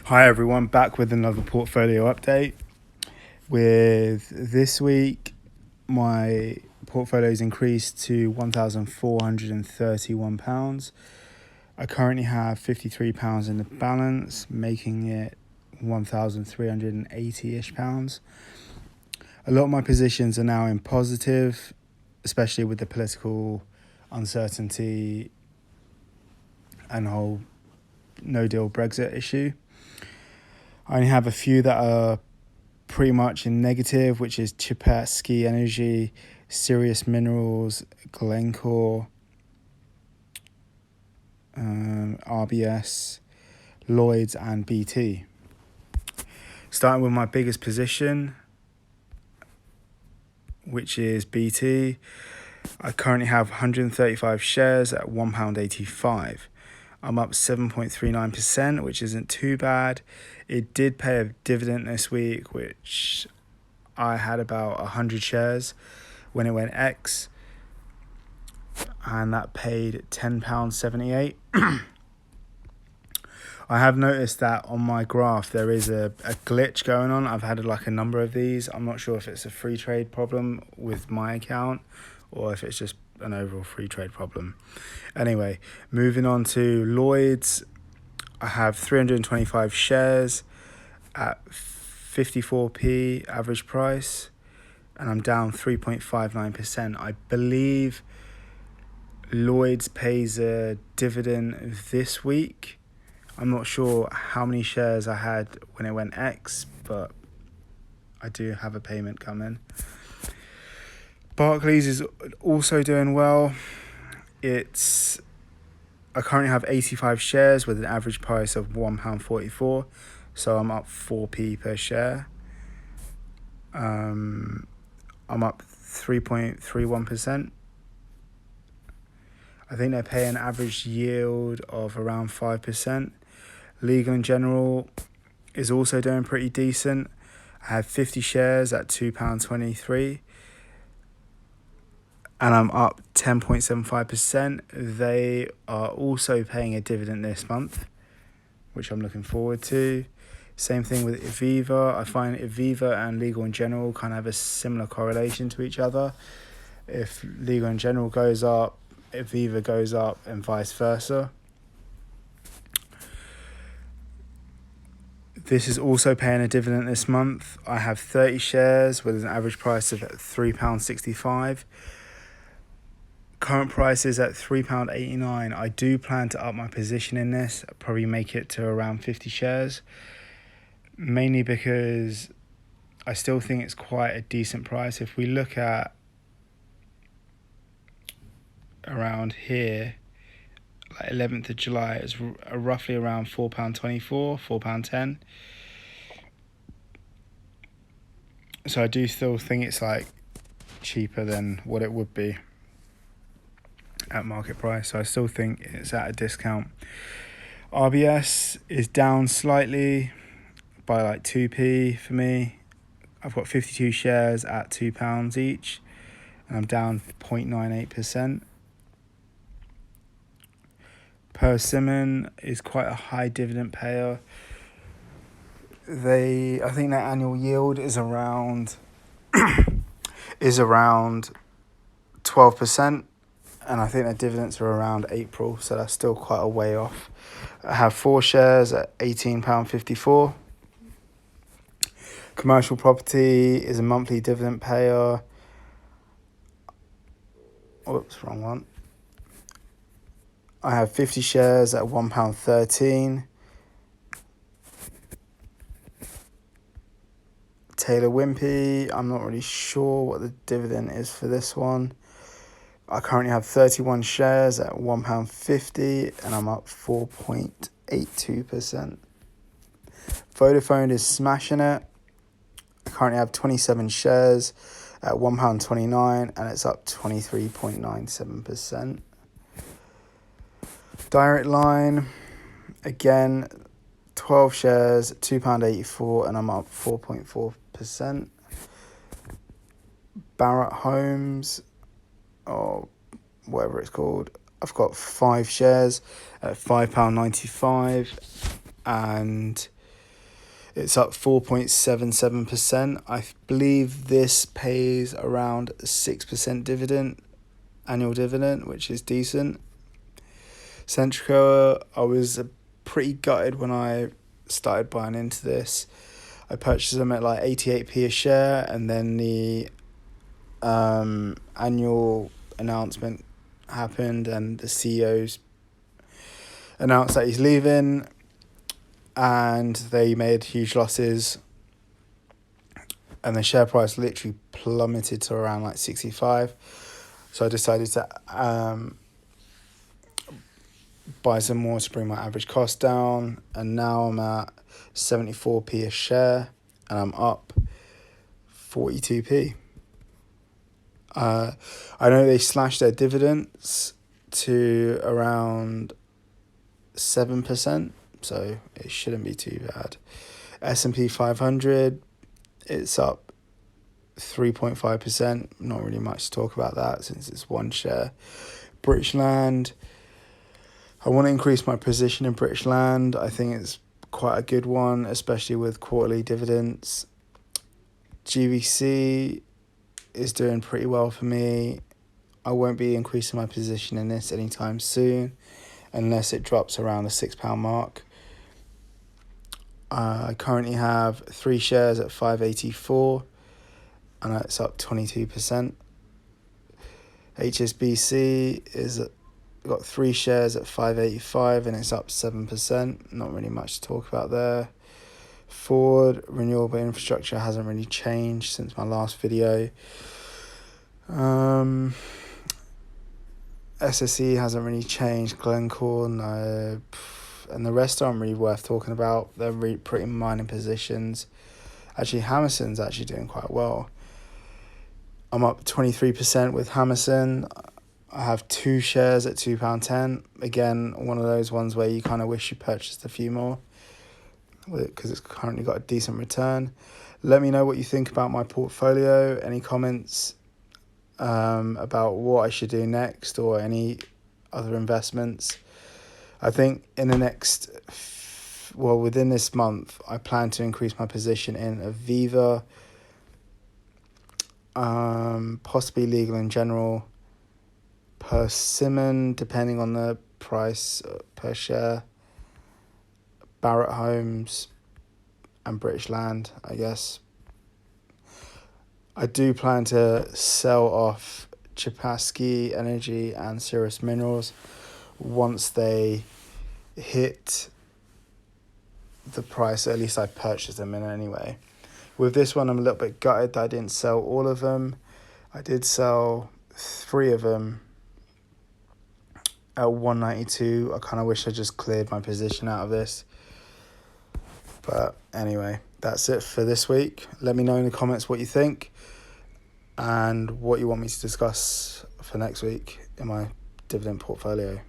Hi everyone, back with another portfolio update. With this week, my portfolio's increased to £1,431. I currently have £53 in the balance, making it £1,380-ish. A lot of my positions are now in positive, especially with the political uncertainty and whole no-deal Brexit issue. I only have a few that are pretty much in negative, which is Ski Energy, Sirius Minerals, Glencore, RBS, Lloyds and BT. Starting with my biggest position, which is BT. I currently have 135 shares at £1.85. I'm up 7.39%, which isn't too bad. It did pay a dividend this week, which I had about 100 shares when it went X, and that paid £10.78. I have noticed that on my graph there is a glitch going on. I've had a number of these. I'm not sure if it's a free trade problem with my account or if it's just an overall free trade problem. Anyway, moving on to Lloyds. I have 325 shares at 54p average price, and I'm down 3.59%. I believe Lloyds pays a dividend this week. I'm not sure how many shares I had when it went X, but I do have a payment coming. Barclays is also doing well. I currently have 85 shares with an average price of £1.44, so I'm up 4p per share. I'm up 3.31%. I think they pay an average yield of around 5%. Legal & General is also doing pretty decent. I have 50 shares at £2.23. And I'm up 10.75%. They are also paying a dividend this month, which I'm looking forward to. Same thing with Aviva. I find Aviva and Legal & General kind of have a similar correlation to each other. If Legal & General goes up, Aviva goes up, and vice versa. This is also paying a dividend this month. I have 30 shares with an average price of £3.65. Current price is at £3.89. I do plan to up my position in this. I'll probably make it to around 50 shares. Mainly because I still think it's quite a decent price. If we look at around here, 11th of July, it's roughly around £4.24, £4.10. So I do still think it's cheaper than what it would be at market price. So I still think it's at a discount. RBS is down slightly by 2p for me. I've got 52 shares at £2 each, and I'm down 0.98%. Persimmon is quite a high dividend payer. I think their annual yield is around 12%, and I think their dividends are around April, so that's still quite a way off. I have 4 shares at £18.54. Commercial property is a monthly dividend payer. Oops, wrong one. I have 50 shares at £1.13. Taylor Wimpey, I'm not really sure what the dividend is for this one. I currently have 31 shares at £1.50, and I'm up 4.82%. Vodafone is smashing it. I currently have 27 shares at £1.29, and it's up 23.97%. Direct Line, again, 12 shares at £2.84, and I'm up 4.4%. Barratt Homes, or whatever it's called, I've got 5 shares at £5.95, and It's up 4.77%. I believe this pays around 6% dividend, annual dividend, which is decent. Centrica, I was pretty gutted when I started buying into this. I purchased them at like 88p a share, and then the annual announcement happened and the CEO's announced that he's leaving, and they made huge losses, and the share price literally plummeted to around like 65. So I decided to buy some more to bring my average cost down, and now I'm at 74p a share, and I'm up 42p. I know they slashed their dividends to around 7%, so it shouldn't be too bad. S&P 500, it's up 3.5%. Not really much to talk about that since it's one share. British Land, I want to increase my position in British Land. I think it's quite a good one, especially with quarterly dividends. GVC is doing pretty well for me. I won't be increasing my position in this anytime soon unless it drops around the £6 mark. I currently have 3 shares at 584 and it's up 22%. HSBC is got 3 shares at 585 and it's up 7%. Not really much to talk about there. Ford Renewable Infrastructure hasn't really changed since my last video. SSE hasn't really changed. Glencore, no. And the rest aren't really worth talking about. They're really pretty minor positions. Actually, Hammerson's actually doing quite well. I'm up 23% with Hammerson. I have 2 shares at £2.10. Again, one of those ones where you kind of wish you purchased a few more because it's currently got a decent return. Let me know what you think about my portfolio. Any comments about what I should do next or any other investments. I think in the within this month, I plan to increase my position in Aviva, possibly Legal and General, Persimmon, depending on the price per share, Barrett Homes, and British Land, I guess. I do plan to sell off Chapaski Energy and Cirrus Minerals once they hit the price, at least I purchased them in anyway. With this one, I'm a little bit gutted that I didn't sell all of them. I did sell 3 of them at 192. I kind of wish I just cleared my position out of this. But anyway, that's it for this week. Let me know in the comments what you think and what you want me to discuss for next week in my dividend portfolio.